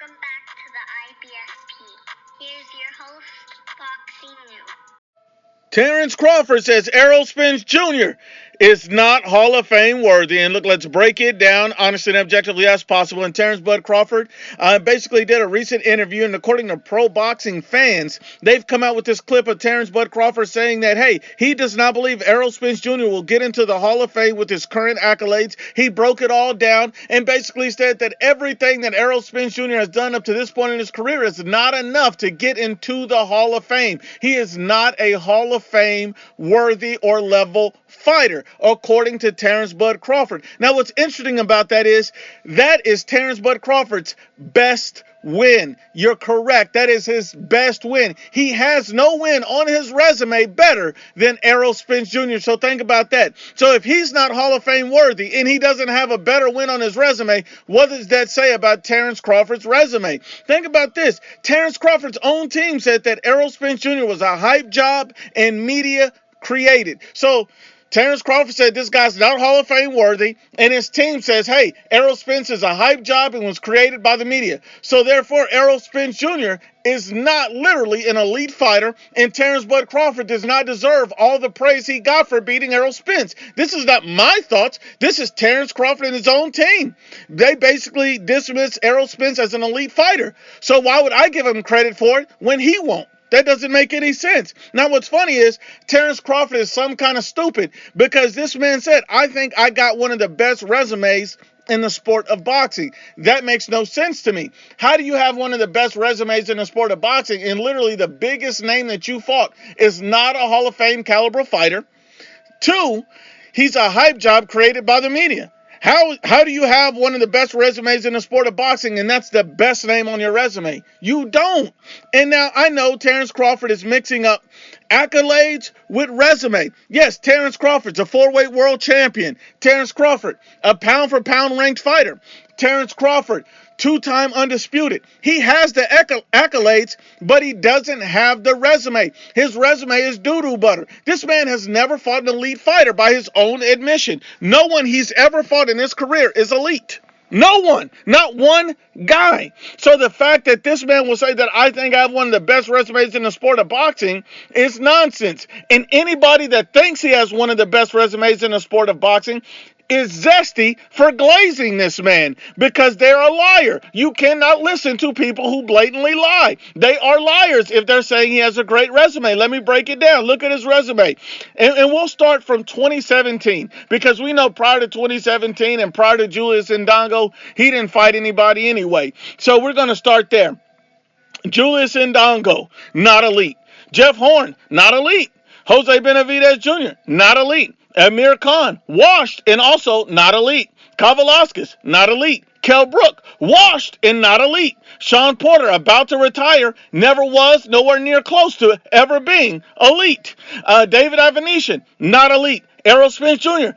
Welcome back to the IBSP. Here's your host, Boxing News. Terence Crawford says Errol Spence Jr. is not Hall of Fame worthy. And look, let's break it down honestly and objectively as possible. And Terence Bud Crawford basically did a recent interview, and according to pro boxing fans, they've come out with this clip of Terence Bud Crawford saying that, hey, he does not believe Errol Spence Jr. will get into the Hall of Fame with his current accolades. He broke it all down and basically said that everything that Errol Spence Jr. has done up to this point in his career is not enough to get into the Hall of Fame. He is not a Hall of Fame worthy or level fighter, according to Terence Bud Crawford. Now, what's interesting about that is Terence Bud Crawford's best win. You're correct. That is his best win. He has no win on his resume better than Errol Spence Jr. So think about that. So if he's not Hall of Fame worthy and he doesn't have a better win on his resume, what does that say about Terence Crawford's resume? Think about this. Terence Crawford's own team said that Errol Spence Jr. was a hype job and media created. So Terence Crawford said this guy's not Hall of Fame worthy, and his team says, hey, Errol Spence is a hype job and was created by the media. So therefore, Errol Spence Jr. is not literally an elite fighter, and Terence Bud Crawford does not deserve all the praise he got for beating Errol Spence. This is not my thoughts. This is Terence Crawford and his own team. They basically dismiss Errol Spence as an elite fighter. So why would I give him credit for it when he won't? That doesn't make any sense. Now, what's funny is Terence Crawford is some kind of stupid because this man said, I think I got one of the best resumes in the sport of boxing. That makes no sense to me. How do you have one of the best resumes in the sport of boxing and literally the biggest name that you fought is not a Hall of Fame caliber fighter? 2, he's a hype job created by the media. How do you have one of the best resumes in the sport of boxing and that's the best name on your resume? You don't. And now I know Terence Crawford is mixing up accolades with resume. Yes, Terence Crawford's a 4-weight world champion. Terence Crawford, a pound-for-pound ranked fighter. Terence Crawford, 2-time undisputed. He has the accolades, but he doesn't have the resume. His resume is doo-doo butter. This man has never fought an elite fighter by his own admission. No one he's ever fought in his career is elite. No one, not one guy. So the fact that this man will say that I think I have one of the best resumes in the sport of boxing is nonsense. And anybody that thinks he has one of the best resumes in the sport of boxing is zesty for glazing this man because they're a liar. You cannot listen to people who blatantly lie. They are liars if they're saying he has a great resume. Let me break it down. Look at his resume. And we'll start from 2017 because we know prior to 2017 and prior to Julius Indongo, he didn't fight anybody anyway. So we're going to start there. Julius Indongo, not elite. Jeff Horn, not elite. Jose Benavidez Jr., not elite. Amir Khan, washed and also not elite. Kavaliauskas, not elite. Kell Brook, washed and not elite. Sean Porter, about to retire, never was nowhere near close to ever being elite. David Ivanishyn, not elite. Errol Spence Jr.,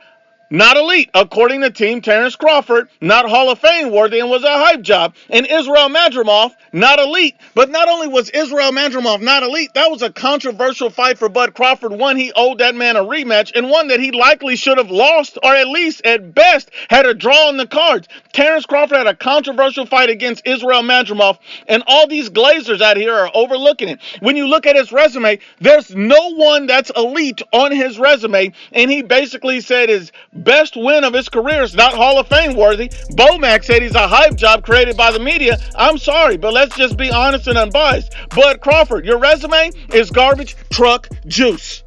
not elite, according to Team Terence Crawford, not Hall of Fame worthy and was a hype job. And Israel Madrimov, not elite. But not only was Israel Madrimov not elite, that was a controversial fight for Bud Crawford. One, he owed that man a rematch, and one that he likely should have lost, or at least, at best, had a draw on the cards. Terence Crawford had a controversial fight against Israel Madrimov, and all these glazers out here are overlooking it. When you look at his resume, there's no one that's elite on his resume, and he basically said his best win of his career is not Hall of Fame worthy. Bomac said he's a hype job created by the media. I'm sorry, but let's just be honest and unbiased. Bud Crawford, your resume is garbage truck juice.